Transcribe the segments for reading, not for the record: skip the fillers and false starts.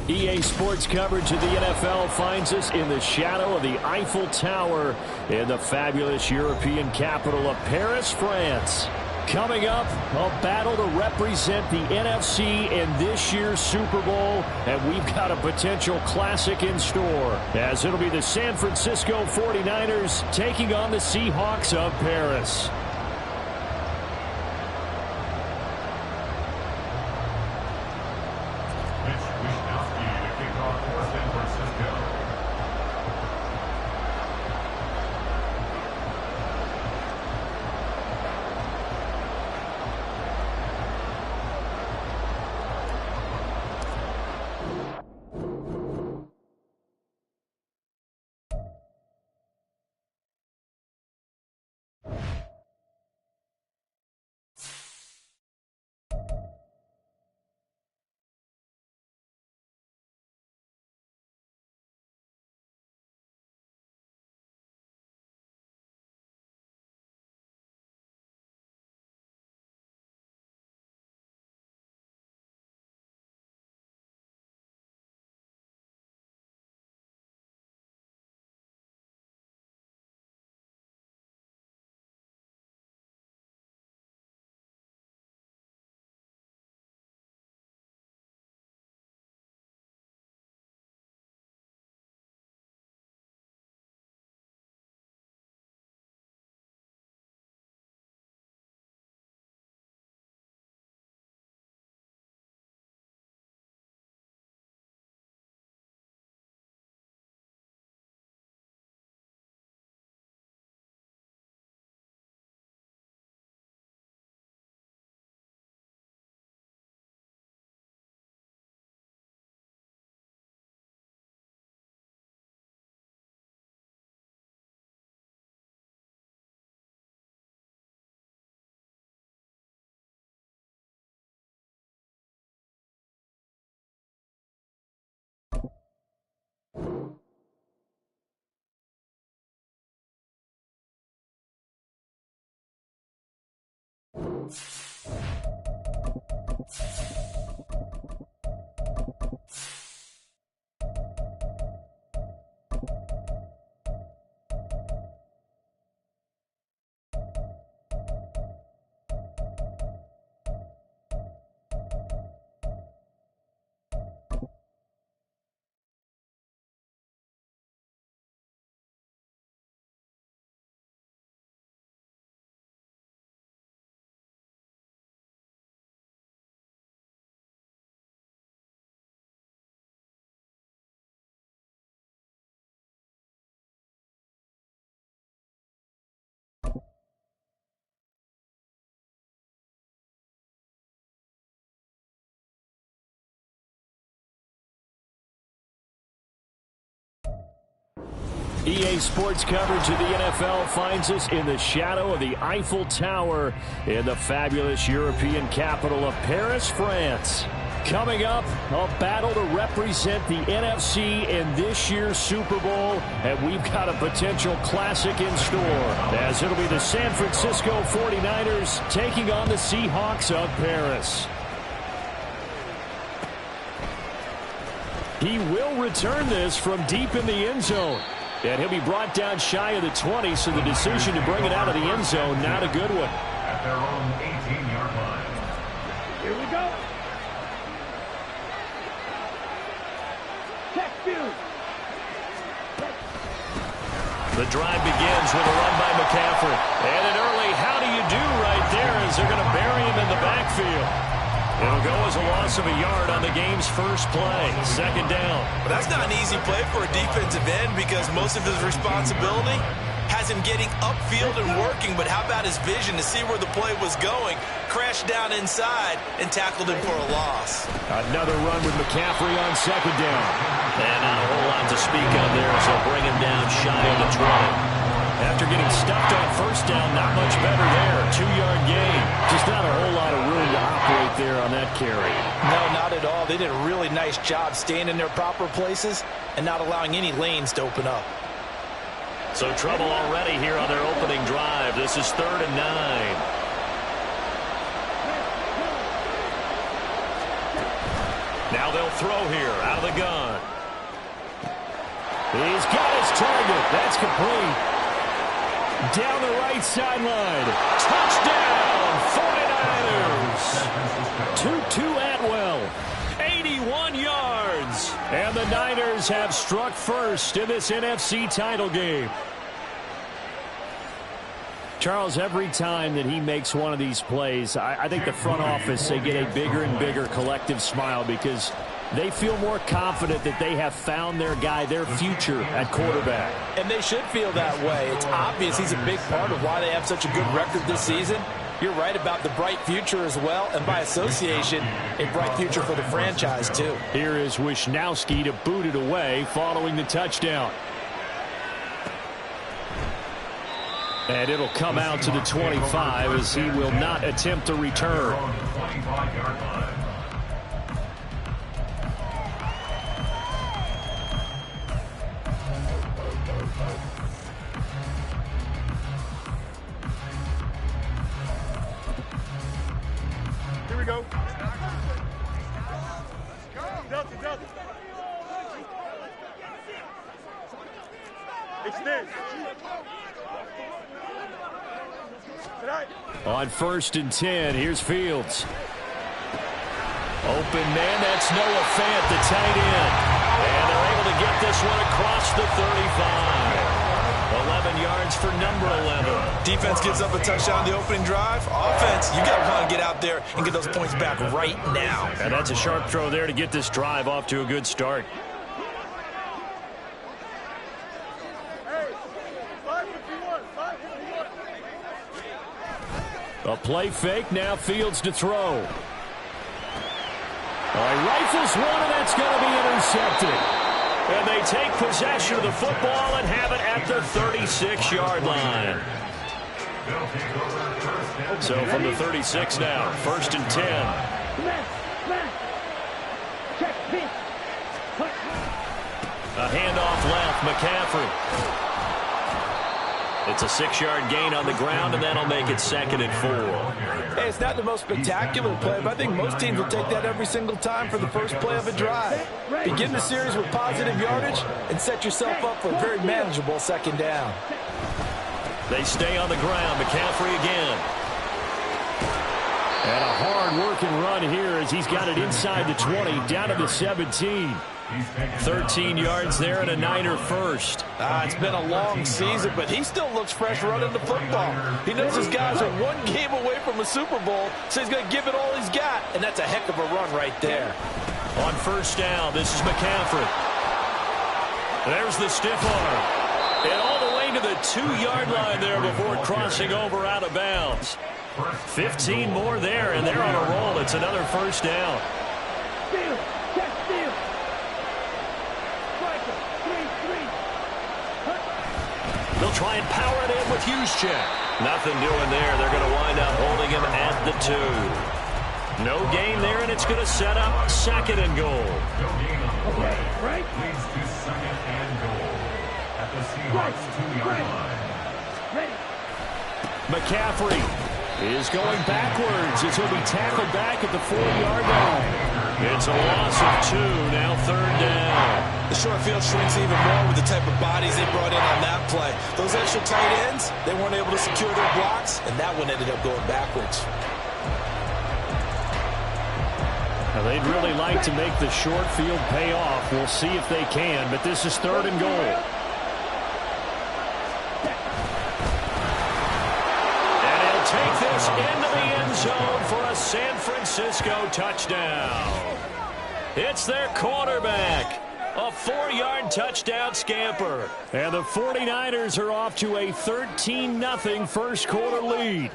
EA Sports coverage of the NFL finds us in the shadow of the Eiffel Tower in the fabulous European capital of Paris, France. Coming up, a battle to represent the NFC in this year's Super Bowl, and we've got a potential classic in store, as it'll be the San Francisco 49ers taking on the Seahawks of Paris. EA Sports coverage of the NFL finds us in the shadow of the Eiffel Tower in the fabulous European capital of Paris, France. Coming up, a battle to represent the NFC in this year's Super Bowl, and we've got a potential classic in store, as it'll be the San Francisco 49ers taking on the Seahawks of Paris. He will return this from deep in the end zone. And he'll be brought down shy of the 20, so the decision to bring it out of the end zone, not a good one. At their own 18-yard line. Here we go. Check view. The drive begins with a run by McCaffrey. And an early how do you do right there as they're going to bury him in the backfield. It'll go as a loss of a yard on the game's first play. Second down. But that's not an easy play for a defensive end because most of his responsibility has him getting upfield and working. But how about his vision to see where the play was going? Crashed down inside and tackled him for a loss. Another run with McCaffrey on second down. And not a whole lot to speak of there as they'll bring him down shy of the 20. After getting stuffed on first down, not much better there. 2-yard gain. Just not a whole lot of room to operate there on that carry. No, not at all. They did a really nice job staying in their proper places and not allowing any lanes to open up. So trouble already here on their opening drive. This is 3rd and 9. Now they'll throw here out of the gun. He's got his target. That's complete. Down the right sideline. Touchdown, 49ers. Tutu Atwell, 81 yards. And the Niners have struck first in this NFC title game. Charles, every time that he makes one of these plays, I think the front office, they get a bigger and bigger collective smile because they feel more confident that they have found their guy, their future at quarterback. And they should feel that way. It's obvious he's a big part of why they have such a good record this season. You're right about the bright future as well, and by association, a bright future for the franchise too. Here is Wisnowski to boot it away following the touchdown. And it'll come out to the 25 as he will not attempt to return. Here we go. Delta. Extend. On 1st and 10, here's Fields. Open man, that's Noah Fant, the tight end. And they're able to get this one across the 35. 11 yards for number 11. Defense gives up a touchdown the opening drive. Offense, you got to want to get out there and get those points back right now. And that's a sharp throw there to get this drive off to a good start. A play fake, now Fields to throw. All right, rifles one, and that's going to be intercepted. And they take possession of the football and have it at the 36-yard line. So from the 36 now, 1st and 10. A handoff left, McCaffrey. It's a 6-yard gain on the ground, and that'll make it 2nd and 4. Hey, it's not the most spectacular play, but I think most teams will take that every single time for the first play of a drive. Begin the series with positive yardage and set yourself up for a very manageable 2nd down. They stay on the ground. McCaffrey again. And a hard-working run here as he's got it inside the 20, down to the 17. 13 yards there and a Niner first. It's been a long season, but he still looks fresh running the football. He knows his guys are one game away from a Super Bowl, so he's going to give it all he's got, and that's a heck of a run right there. On 1st down, this is McCaffrey. There's the stiff arm. And all the way to the 2-yard line there before crossing over out of bounds. 15 more there, and they're on a roll. It's another 1st down. They'll try and power it in with Juszczyk. Nothing doing there. They're going to wind up holding him at the 2. No gain there, and it's going to set up 2nd and goal. Okay, right? Leads to 2nd and goal at the Seahawks 2-yard line. McCaffrey is going backwards as he'll be tackled back at the 4-yard line. It's a loss of 2, now 3rd down. The short field shrinks even more with the type of bodies they brought in on that play. Those extra tight ends, they weren't able to secure their blocks, and that one ended up going backwards. Now they'd really like to make the short field pay off. We'll see if they can, but this is 3rd and goal. And he'll take this into the end zone for a San Francisco touchdown. It's their quarterback. A 4-yard touchdown scamper. And the 49ers are off to a 13-0 first quarter lead.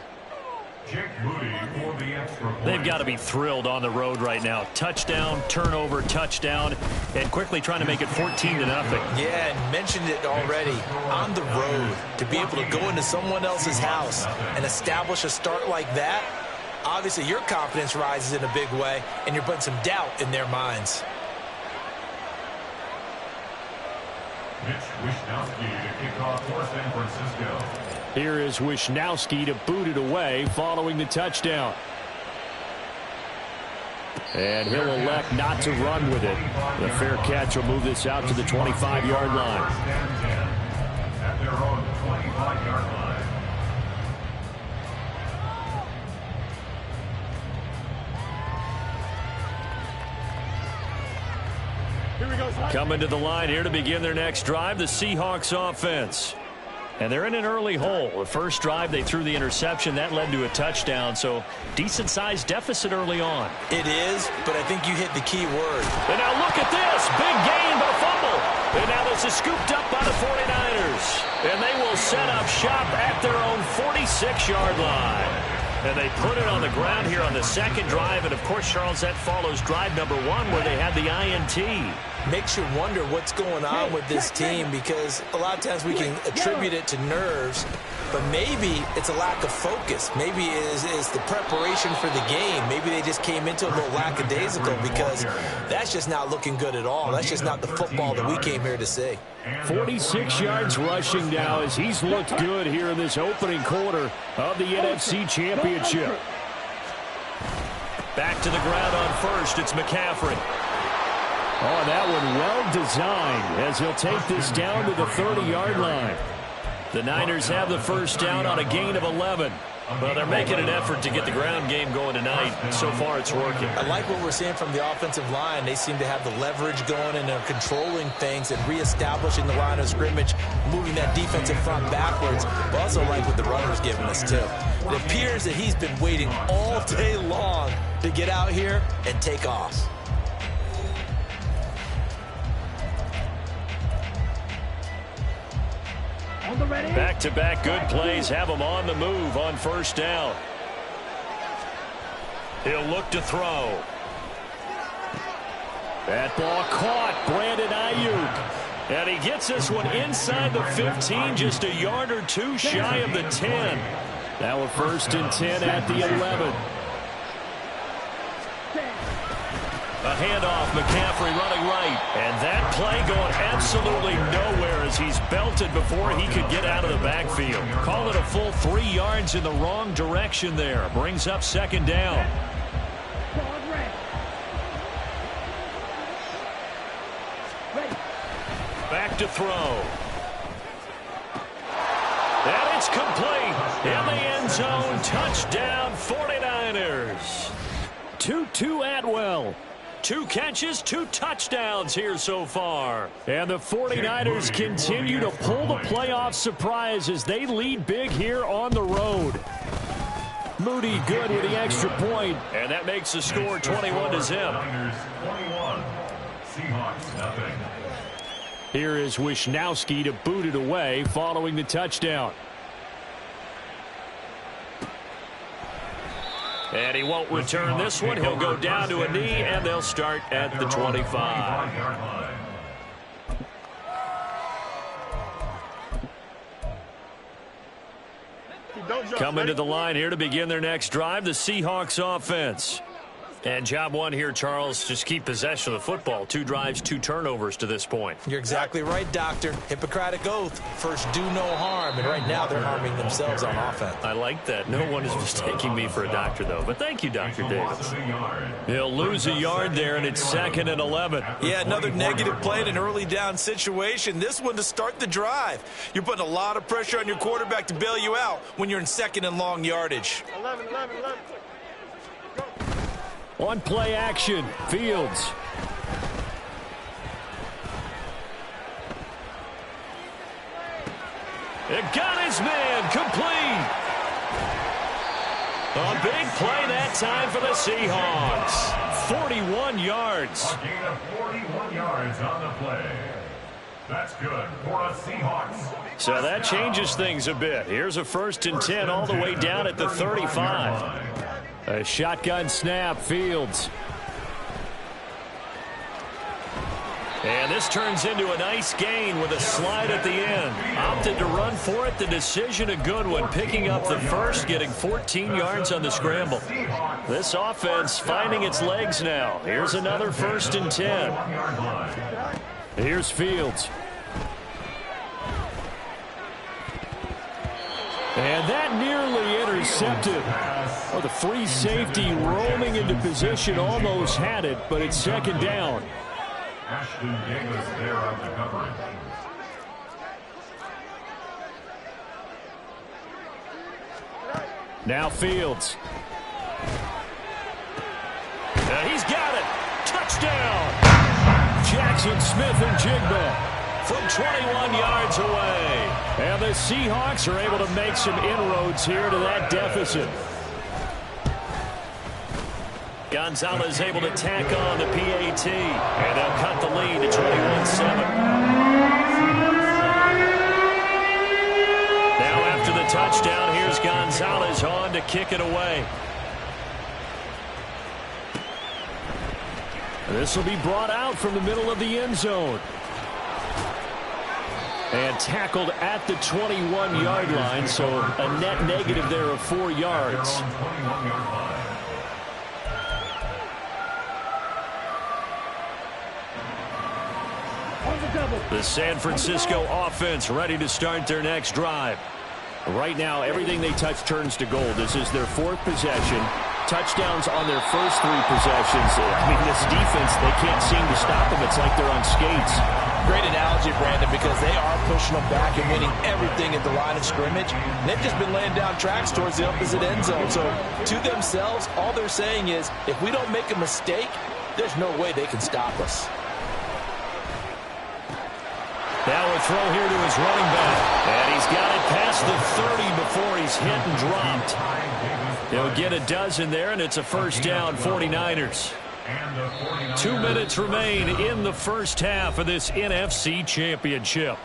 They've got to be thrilled on the road right now. Touchdown, turnover, touchdown, and quickly trying to make it 14-0. Yeah, and mentioned it already. On the road, to be able to go into someone else's house and establish a start like that, obviously your confidence rises in a big way, and you're putting some doubt in their minds. Mitch Wisnowski to kick off for San Francisco. Here is Wisnowski to boot it away following the touchdown. And he'll elect not to run with it. The fair catch will move this out to the 25-yard line. At their own 25-yard line. Coming to the line here to begin their next drive, the Seahawks offense. And they're in an early hole. The first drive, they threw the interception. That led to a touchdown, so decent-sized deficit early on. It is, but I think you hit the key word. And now look at this. Big gain, but a fumble. And now this is scooped up by the 49ers. And they will set up shop at their own 46-yard line. And they put it on the ground here on the second drive. And, of course, Charles, that follows drive number 1 where they had the INT. Makes you wonder what's going on with this team, because a lot of times we can attribute it to nerves, but maybe it's a lack of focus. Maybe it is the preparation for the game. Maybe they just came into a little lackadaisical, because that's just not looking good at all. That's just not the football that we came here to see. 46 yards rushing now as he's looked good here in this opening quarter of the NFC Championship. Back to the ground on first. It's McCaffrey. Oh, that one well designed as he'll take this down to the 30-yard line. The Niners have the first down on a gain of 11. Well, they're making an effort to get the ground game going tonight. So far, it's working. I like what we're seeing from the offensive line. They seem to have the leverage going, and they're controlling things and reestablishing the line of scrimmage, moving that defensive front backwards. But also like what the runner's giving us, too. It appears that he's been waiting all day long to get out here and take off. Back-to-back good plays have him on the move on first down. He'll look to throw. That ball caught. Brandon Ayuk. And he gets this one inside the 15, just a yard or two shy of the 10. Now a first and 10 at the 11. A handoff, McCaffrey running right. And that play going absolutely nowhere as he's belted before he could get out of the backfield. Call it a full 3 yards in the wrong direction there. Brings up second down. Back to throw. And it's complete. In the end zone, touchdown 49ers. Tutu Atwell. 2 catches, 2 touchdowns here so far. And the 49ers continue to pull the playoff surprise as they lead big here on the road. Moody good with the extra point, and that makes the score 21-0. Here is Wisnowski to boot it away following the touchdown. And he won't return this one. He'll go down to a knee, and they'll start at the 25. Coming to the line here to begin their next drive, the Seahawks offense. And job one here, Charles, just keep possession of the football. 2 drives, 2 turnovers to this point. You're exactly right, Doctor. Hippocratic oath. First, do no harm. And right now, they're harming themselves on offense. I like that. No one is mistaking me for a doctor, though. But thank you, Dr. Davis. He'll lose a yard there, and it's 2nd and 11. Yeah, another negative play in an early down situation. This one to start the drive. You're putting a lot of pressure on your quarterback to bail you out when you're in 2nd and long yardage. 11. On play action, Fields. It got his man complete. A big play that time for the Seahawks. 41 yards. A gain of 41 yards on the play. That's good for a Seahawks. So that changes things a bit. Here's a 1st and 10 all the way down at the 35. A shotgun snap, Fields. And this turns into a nice gain with a slide at the end. Opted to run for it. The decision a good one. Picking up the first, getting 14 yards on the scramble. This offense finding its legs now. Here's another 1st and 10. Here's Fields. And that nearly intercepted. Oh, the free safety roaming into position almost had it, but it's second down. Ashton Davis there on the coverage. Now Fields. He's got it. Touchdown. Jackson Smith-Njigba from 21 yards away. And the Seahawks are able to make some inroads here to that deficit. Gonzalez able to tack on the PAT. And they'll cut the lead to 21-7. Now after the touchdown, here's Gonzalez on to kick it away. This will be brought out from the middle of the end zone. And tackled at the 21-yard line, so a net negative there of 4 yards. The San Francisco offense ready to start their next drive. Right now, everything they touch turns to gold. This is their 4th possession. Touchdowns on their first 3 possessions. I mean, this defense, they can't seem to stop them. It's like they're on skates. Great analogy, Brandon, because they are pushing them back and winning everything at the line of scrimmage. And they've just been laying down tracks towards the opposite end zone. So to themselves, all they're saying is, if we don't make a mistake, there's no way they can stop us. Now a throw here to his running back. And he's got it past the 30 before he's hit and dropped. He'll get a dozen there, and it's a first down, 49ers. 2 minutes remain in the first half of this NFC Championship.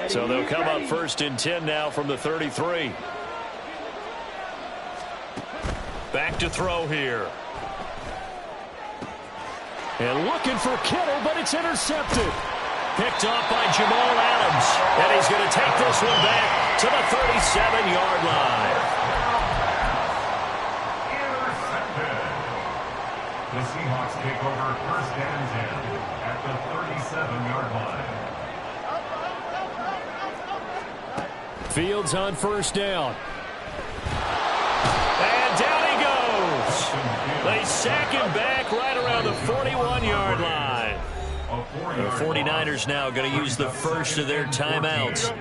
So they'll come up first and 10 now from the 33. Back to throw here. And looking for Kittle, but it's intercepted. Picked off by Jamal Adams. And he's going to take this one back to the 37-yard line. The Seahawks take over first and 10 at the 37-yard line. Fields on first down. And down he goes. They sack him back right around the 41-yard line. The 49ers now going to use the first of their timeouts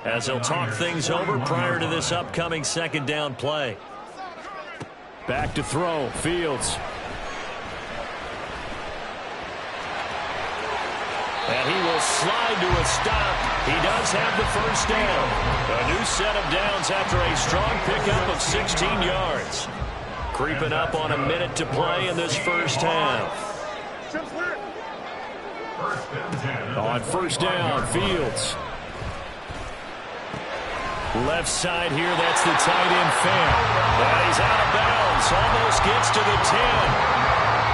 as they'll talk things over prior to this upcoming second down play. Back to throw. Fields. And he will slide to a stop. He does have the first down. A new set of downs after a strong pickup of 16 yards. Creeping up on a minute to play in this first half. On first down, Fields. Left side here, that's the tight end Fan. And he's out of bounds. Almost gets to the 10.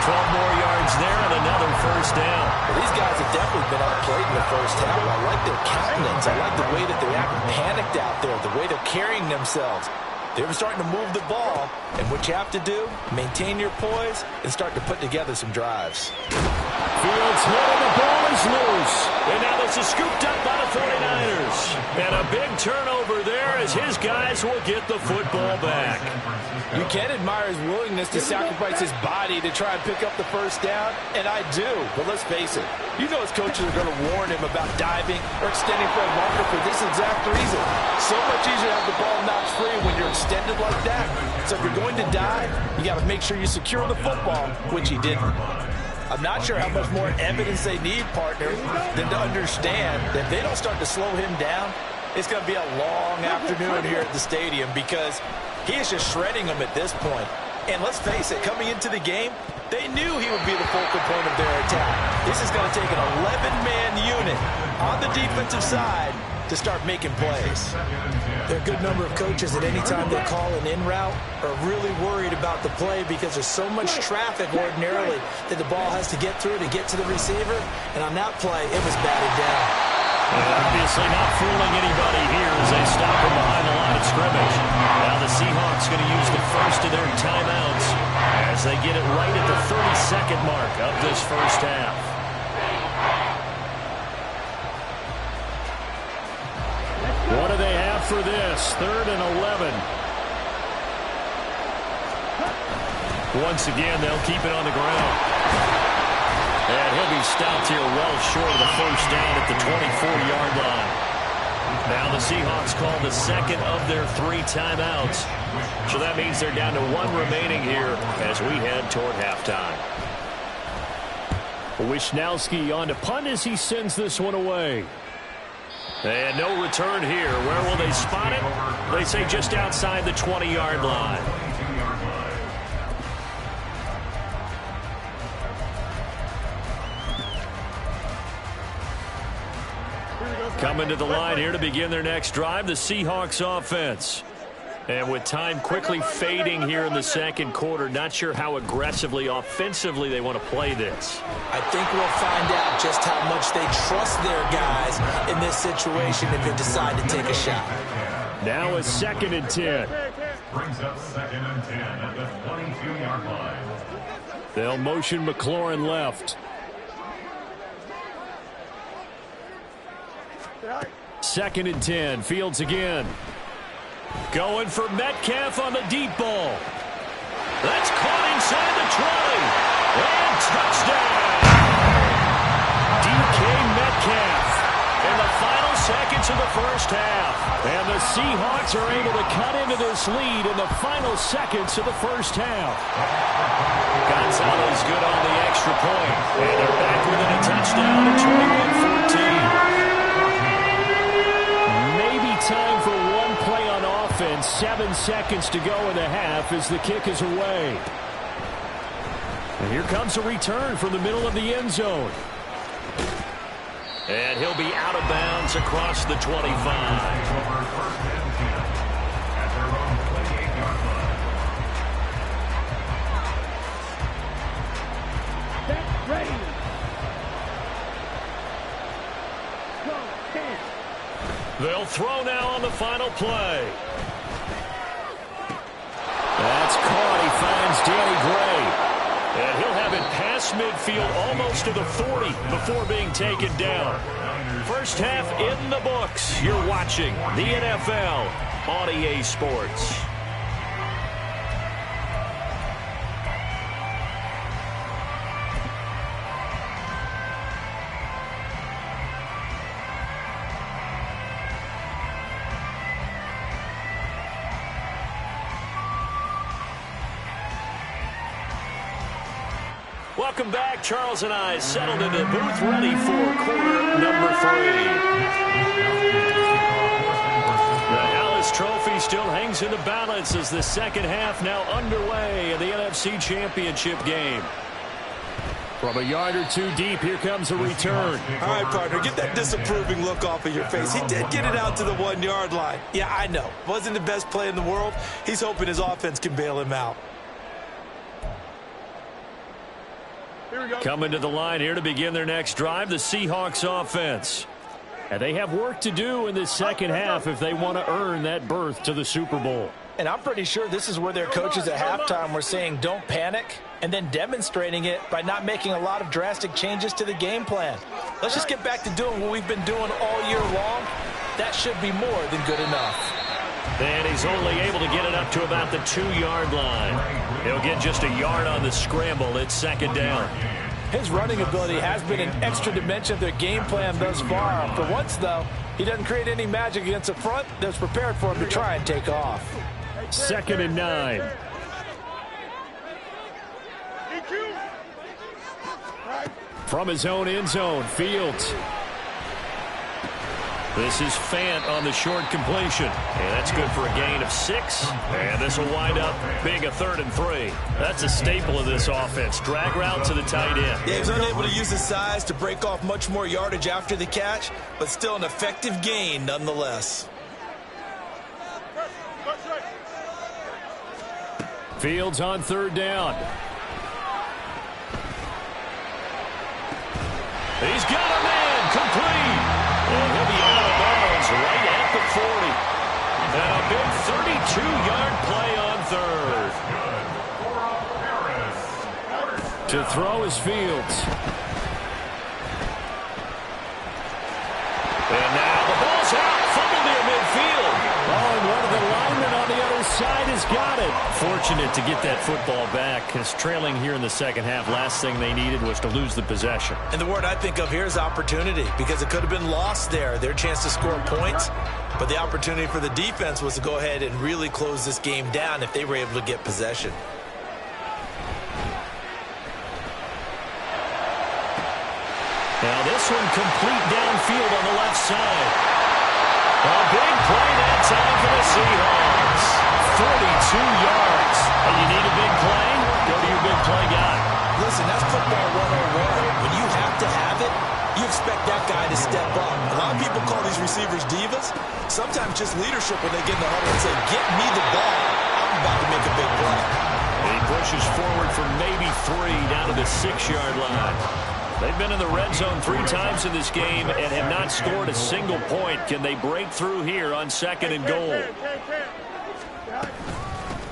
12 more yards there and another first down. Well, these guys have definitely been outplayed in the first half. I like their countenance. I like the way that they're acting panicked out there, the way they're carrying themselves. They're starting to move the ball, and what you have to do, maintain your poise and start to put together some drives. Fields letting the ball is loose. And now this is scooped up by the 49ers. And a big turnover there as his guys will get the football back. You can admire his willingness to sacrifice his body to try and pick up the first down, and I do. But let's face it, you know his coaches are going to warn him about diving or extending for a marker for this exact reason. So much easier to have the ball knocked free when you're extended like that. So if you're going to dive, you got to make sure you secure the football, which he didn't. I'm not sure how much more evidence they need, partner, than to understand that if they don't start to slow him down, it's going to be a long afternoon here at the stadium because he is just shredding them at this point. And let's face it, coming into the game, they knew he would be the focal point of their attack. This is going to take an 11-man unit on the defensive side to start making plays. There are a good number of coaches that any time they call an in route are really worried about the play because there's so much traffic ordinarily that the ball has to get through to get to the receiver. And on that play, it was batted down. And obviously not fooling anybody here as they stop him behind the line of scrimmage. Now the Seahawks going to use the first of their timeouts as they get it right at the 30-second mark of this first half. for this. 3rd and 11. Once again, they'll keep it on the ground. And he'll be stopped here well short of the first down at the 24-yard line. Now the Seahawks call the second of their 3 timeouts. So that means they're down to 1 remaining here as we head toward halftime. Wishnowski on to punt as he sends this one away. And no return here. Where will they spot it? They say just outside the 20-yard line. Coming to the line here to begin their next drive, the Seahawks offense. And with time quickly fading here in the second quarter, not sure how aggressively, offensively they want to play this. I think we'll find out just how much they trust their guys in this situation if they decide to take a shot. Now a 2nd and 10. Brings up 2nd and 10 at the 22-yard line. They'll motion McLaurin left. 2nd and 10. Fields again. Going for Metcalf on the deep ball. That's caught inside the 20. And touchdown. DK Metcalf in the final seconds of the first half. And the Seahawks are able to cut into this lead in the final seconds of the first half. Gonzalez good on the extra point. And they're back within a touchdown at 21-14. Time for one play on offense. 7 seconds to go in the half as the kick is away. And here comes a return from the middle of the end zone. And he'll be out of bounds across the 25. They'll throw now on the final play. That's caught. He finds Danny Gray. And he'll have it past midfield almost to the 40 before being taken down. First half in the books. You're watching the NFL on EA Sports. Welcome back. Charles and I settled into the booth, ready for quarter number 3. The Hallis Trophy still hangs in the balance as the second half now underway in the NFC Championship game. From a yard or 2 deep, here comes a return. All right, partner, get that disapproving look off of your face. He did get it out to the 1-yard line. Yeah, I know. Wasn't the best play in the world. He's hoping his offense can bail him out. Coming to the line here to begin their next drive, the Seahawks offense. And they have work to do in the second half if they want to earn that berth to the Super Bowl. And I'm pretty sure this is where their coaches at halftime were saying don't panic, and then demonstrating it by not making a lot of drastic changes to the game plan. Let's just get back to doing what we've been doing all year long. That should be more than good enough. And he's only able to get it up to about the 2-yard line. He'll get just a yard on the scramble. It's second down. His running ability has been an extra dimension of their game plan thus far. For once, though, he doesn't create any magic against a front that's prepared for him to try and take off. 2nd and 9. From his own end zone, Fields. This is Fant on the short completion. And that's good for a gain of 6. And this will wind up being a 3rd and 3. That's a staple of this offense. Drag route to the tight end. Yeah, he's unable to use his size to break off much more yardage after the catch, but still an effective gain nonetheless. Fields on 3rd down. He's got a man complete. And he'll be out of bounds right at the 40. And a big 32-yard play on 3rd. To throw is Fields. And now the ball's out. Fumbled near midfield. fortunate to get that football back, because trailing here in the second half, last thing they needed was to lose the possession. And the word I think of here is opportunity, because it could have been lost there, their chance to score points. But the opportunity for the defense was to go ahead and really close this game down if they were able to get possession. Now this one complete downfield on the left side. A big play that time for the Seahawks. 42 yards. And you need a big play? Go to your big play guy. Listen, that's football 101. When you have to have it, you expect that guy to step up. A lot of people call these receivers divas. Sometimes just leadership when they get in the huddle and say, get me the ball. I'm about to make a big play. And he pushes forward for maybe 3 down to the 6-yard line. They've been in the red zone 3 times in this game and have not scored a single point. Can they break through here on 2nd and goal?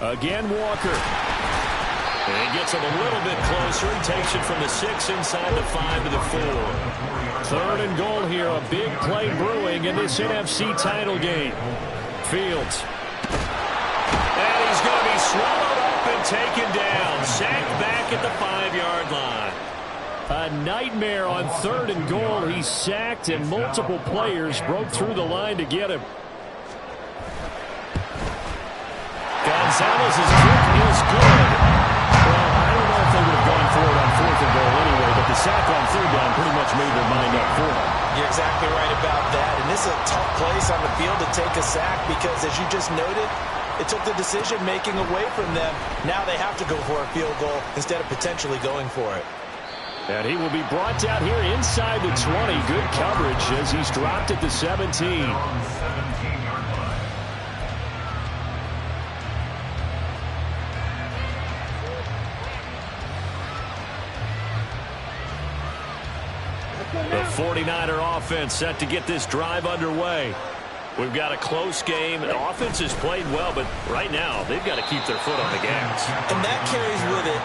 Again, Walker. And he gets him a little bit closer. He takes it from the 6 inside the 5 to the 4. 3rd and goal here. A big play brewing in this NFC title game. Fields. And he's going to be swallowed up and taken down. Sacked back at the 5-yard line. A nightmare on 3rd and goal. He's sacked, and multiple players broke through the line to get him. Gonzalez's kick is good. Well, I don't know if they would have gone for it on 4th and goal anyway, but the sack on 3rd down pretty much made their mind up for him. You're exactly right about that. And this is a tough place on the field to take a sack because, as you just noted, it took the decision-making away from them. Now they have to go for a field goal instead of potentially going for it. And he will be brought down here inside the 20. Good coverage as he's dropped at the 17. The 49er offense set to get this drive underway. We've got a close game. The offense has played well, but right now they've got to keep their foot on the gas. And that carries with it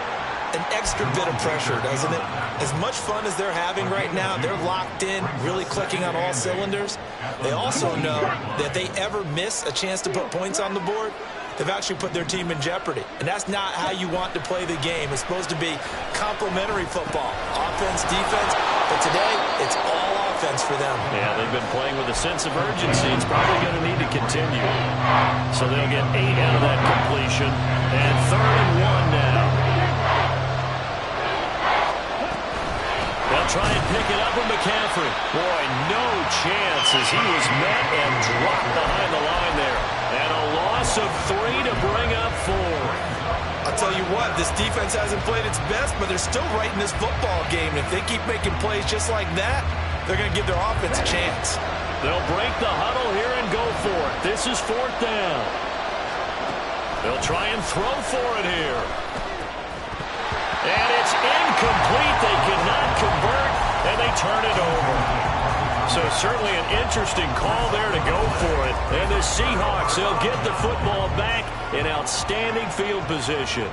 an extra bit of pressure, doesn't it? As much fun as they're having right now, they're locked in, really clicking on all cylinders. They also know that if they ever miss a chance to put points on the board, they've actually put their team in jeopardy. And that's not how you want to play the game. It's supposed to be complementary football, offense, defense. But today, it's all offense for them. Yeah, they've been playing with a sense of urgency. It's probably going to need to continue. So they'll get 8 out of that completion. And 3rd and 1 now. They'll try and pick it up with McCaffrey. Boy, no chance as he was met and dropped behind the line there. And a loss of 3 to bring up 4. I'll tell you what, this defense hasn't played its best, but they're still right in this football game. If they keep making plays just like that, they're going to give their offense a chance. They'll break the huddle here and go for it. This is 4th down. They'll try and throw for it here. And it's incomplete. They cannot convert, and they turn it over. So certainly an interesting call there to go for it. And the Seahawks, they'll get the football back in outstanding field position.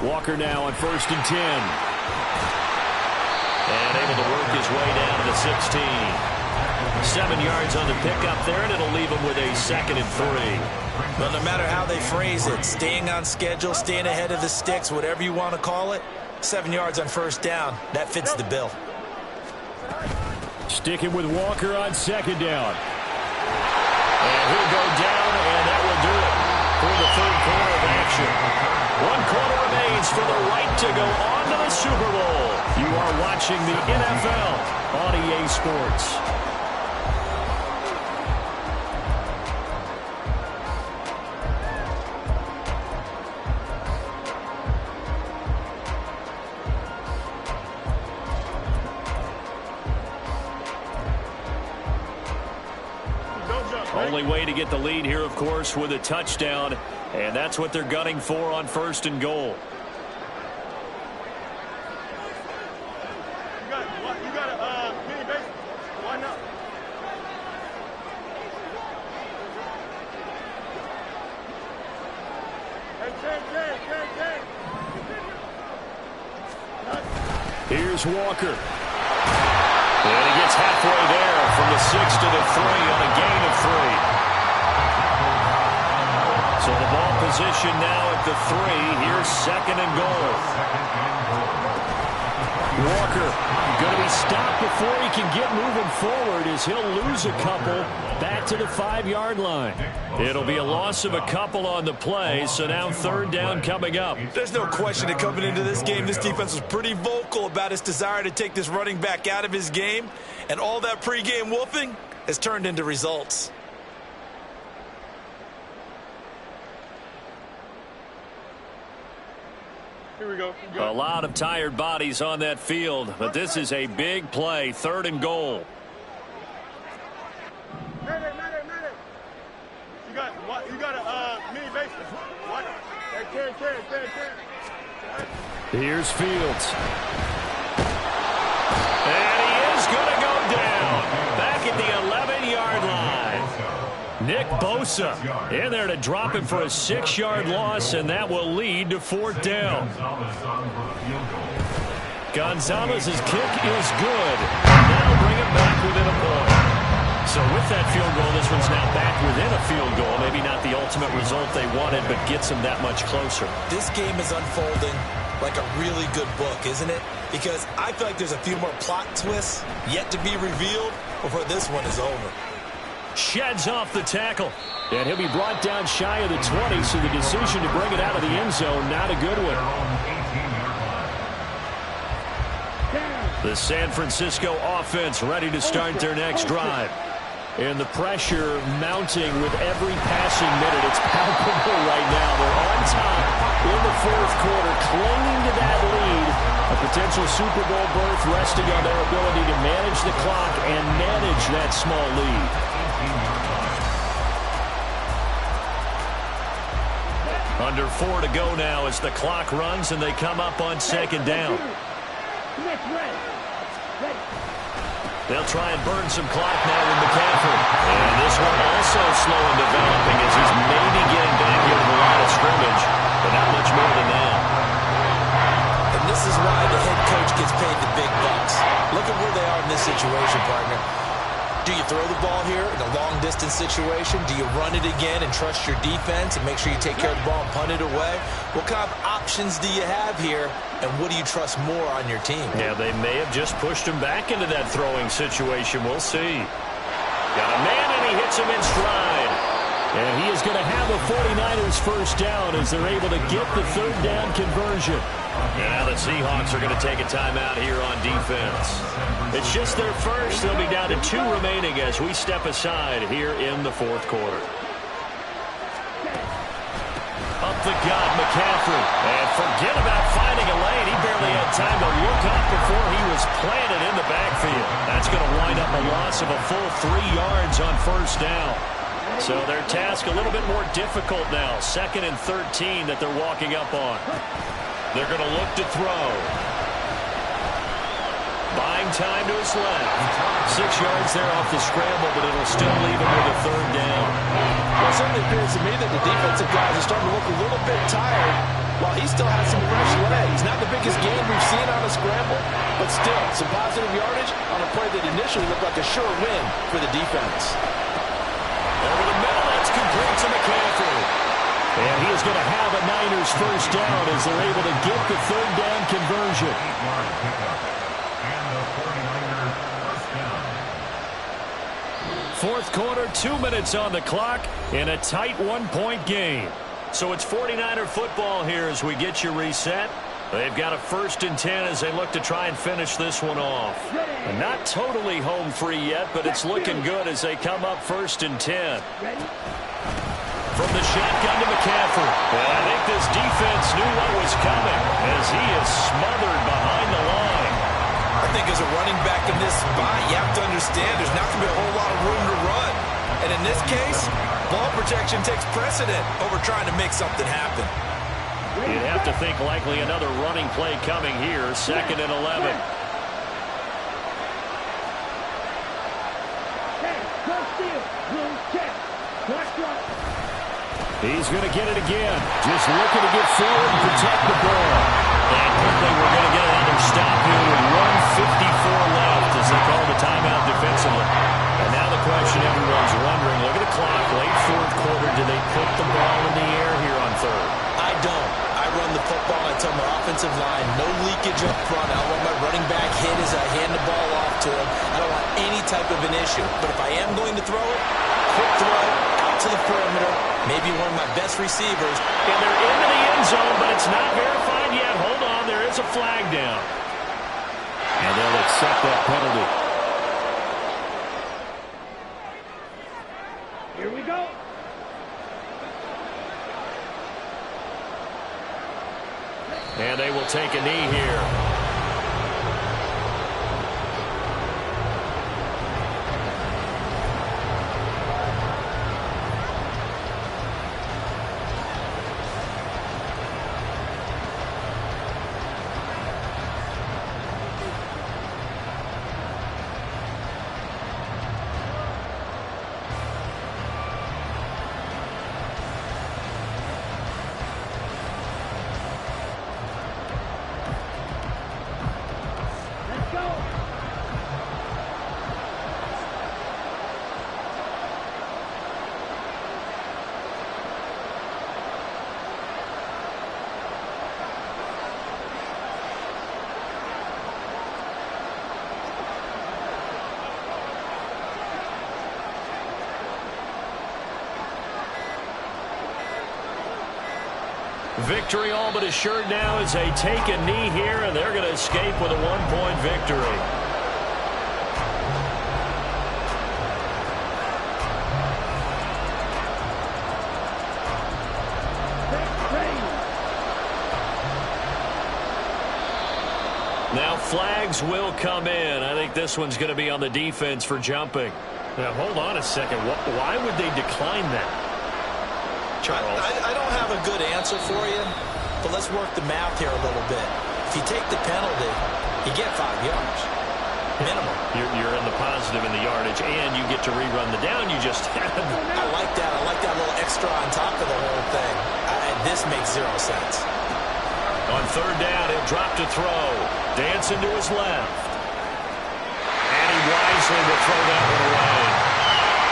Walker now on 1st and 10. And able to work his way down to the 16. 7 yards on the pickup there, and it'll leave him with a 2nd and 3. Well, no matter how they phrase it, staying on schedule, staying ahead of the sticks, whatever you want to call it, 7 yards on 1st down, that fits the bill. Sticking with Walker on 2nd down. And he'll go down, and that will do it for the 3rd quarter of action. 1 quarter remains for the right to go on to the Super Bowl. You are watching the NFL on EA Sports. Only way to get the lead here, of course, with a touchdown, and that's what they're gunning for on 1st and goal. You got a mini base. Why not? Hey, Here's Walker. And he gets halfway there from the 6 to the 3 on a gain of 3. So the ball position now at the 3. Here's second and goal. Walker going to be stopped before he can get moving forward as he'll lose a couple back to the 5-yard line. It'll be a loss of a couple on the play, so now third down coming up. There's no question that coming into this game, this defense was pretty vocal about its desire to take this running back out of his game, and all that pregame wolfing has turned into results. Here we go. A lot of tired bodies on that field, but this is a big play, third and goal. Madden. You got a mini basement. What? Hey, 10. Here's Fields. And he is going to go down. Back at the 11-yard line. Nick Bosa in there to drop him for a 6-yard loss, and that will lead to fourth down. Gonzalez's kick is good. Now bring it back within a point. So with that field goal, this one's now back within a field goal. Maybe not the ultimate result they wanted, but gets them that much closer. This game is unfolding like a really good book, isn't it? Because I feel like there's a few more plot twists yet to be revealed before this one is over. Sheds off the tackle. And he'll be brought down shy of the 20, so the decision to bring it out of the end zone, not a good one. The San Francisco offense ready to start their next drive. And the pressure mounting with every passing minute. It's palpable right now. They're on top in the fourth quarter, clinging to that lead. A potential Super Bowl berth resting on their ability to manage the clock and manage that small lead. Under 4 to go now as the clock runs and they come up on second down. They'll try and burn some clock now with McCaffrey. And this one also slow in developing as he's maybe getting back into the line of scrimmage, but not much more than that. And this is why the head coach gets paid the big bucks. Look at where they are in this situation, partner. Do you throw the ball here in a long-distance situation? Do you run it again and trust your defense and make sure you take care of the ball and punt it away? What kind of options do you have here, and what do you trust more on your team? Yeah, they may have just pushed him back into that throwing situation. We'll see. Got a man, and he hits him in stride. And he is going to have a 49ers first down as they're able to get the third down conversion. And now the Seahawks are going to take a timeout here on defense. It's just their first. They'll be down to 2 remaining as we step aside here in the fourth quarter. Up the gut, McCaffrey. And forget about finding a lane. He barely had time to look up before he was planted in the backfield. That's going to wind up a loss of a full 3 yards on first down. So their task a little bit more difficult now. 2nd and 13 that they're walking up on. They're going to look to throw. Buying time to his left. 6 yards there off the scramble, but it'll still leave him with a third down. Well, it certainly appears to me that the defensive guys are starting to look a little bit tired while he still has some fresh legs. Not the biggest gain we've seen on a scramble, but still some positive yardage on a play that initially looked like a sure win for the defense. Over the middle, that's complete to McCaffrey. And he is going to have a Niners first down as they're able to get the third down conversion. Fourth quarter, 2 minutes on the clock in a tight 1-point game. So it's 49er football here as we get you reset. They've got a 1st and 10 as they look to try and finish this one off. And not totally home free yet, but it's looking good as they come up 1st and 10. From the shotgun to McCaffrey. Well, I think this defense knew what was coming as he is smothered behind the line. I think as a running back in this spot, you have to understand there's not going to be a whole lot of room to run. And in this case, ball protection takes precedent over trying to make something happen. You'd have to think likely another running play coming here, 2nd and 11. He's going to get it again. Just looking to get forward and protect the ball. And quickly we're going to get another stop here with 1:54 left as they call the timeout defensively. And now the question everyone's wondering, look at the clock, late fourth quarter, do they put the ball in the air offensive line. No leakage up front. I don't want my running back hit as I hand the ball off to him. I don't want any type of an issue. But if I am going to throw it, quick throw, out to the perimeter, maybe one of my best receivers. And they're into the end zone, but it's not verified yet. Hold on, there is a flag down. And they'll accept that penalty. Here we go. And they will take a knee here. Victory all but assured now as they take a knee here, and they're going to escape with a one-point victory. Now flags will come in. I think this one's going to be on the defense for jumping. Now hold on a second. Why would they decline that? Charles. I don't have a good answer for you, but let's work the math here a little bit. If you take the penalty, you get 5 yards. Minimum. You're in the positive in the yardage, and you get to rerun the down you just had. I like that. I like that little extra on top of the whole thing. This makes 0 sense. On third down, he'll drop to throw. Dancing to his left. And he wisely will throw that one away.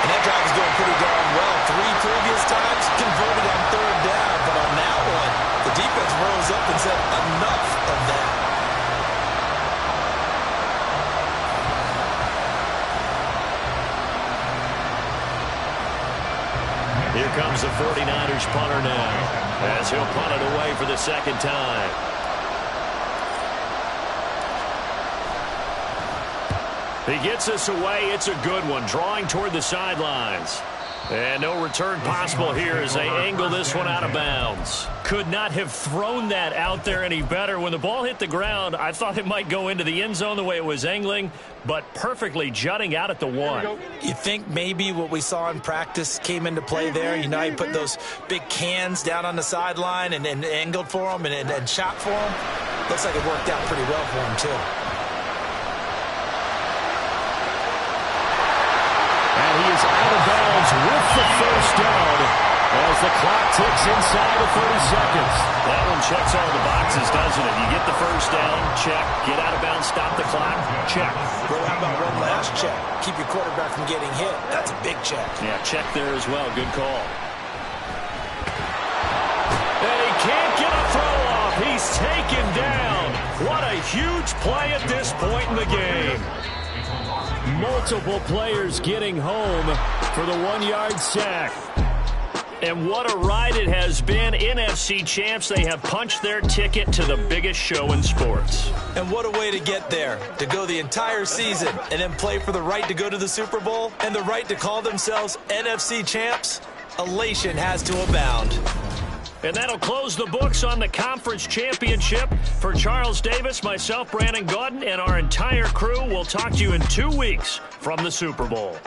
And that drive is going pretty darn well. 3 previous times converted on third down, but on that one, the defense rose up and said, enough of that. Here comes the 49ers punter now, as he'll punt it away for the second time. He gets us away. It's a good one, drawing toward the sidelines. And no return possible here as they angle this one out of bounds. Could not have thrown that out there any better. When the ball hit the ground, I thought it might go into the end zone the way it was angling, but perfectly jutting out at the 1. You think maybe what we saw in practice came into play there? You know, he put those big cans down on the sideline and angled for him and shot for him. Looks like it worked out pretty well for him, too. And he is out of bounds with the first down as the clock ticks inside of 30 seconds. That one checks all the boxes, doesn't it? You get the first down, check. Get out of bounds, stop the clock, check. Well, how about one last check? Keep your quarterback from getting hit. That's a big check. Yeah, check there as well. Good call. And he can't get a throw off. He's taken down. What a huge play at this point in the game. Multiple players getting home for the 1-yard sack. And what a ride it has been. NFC champs, they have punched their ticket to the biggest show in sports. And what a way to get there, to go the entire season and then play for the right to go to the Super Bowl and the right to call themselves NFC champs. Elation has to abound. And that'll close the books on the conference championship. For Charles Davis, myself, Brandon Gaudin, and our entire crew, we'll talk to you in 2 weeks from the Super Bowl.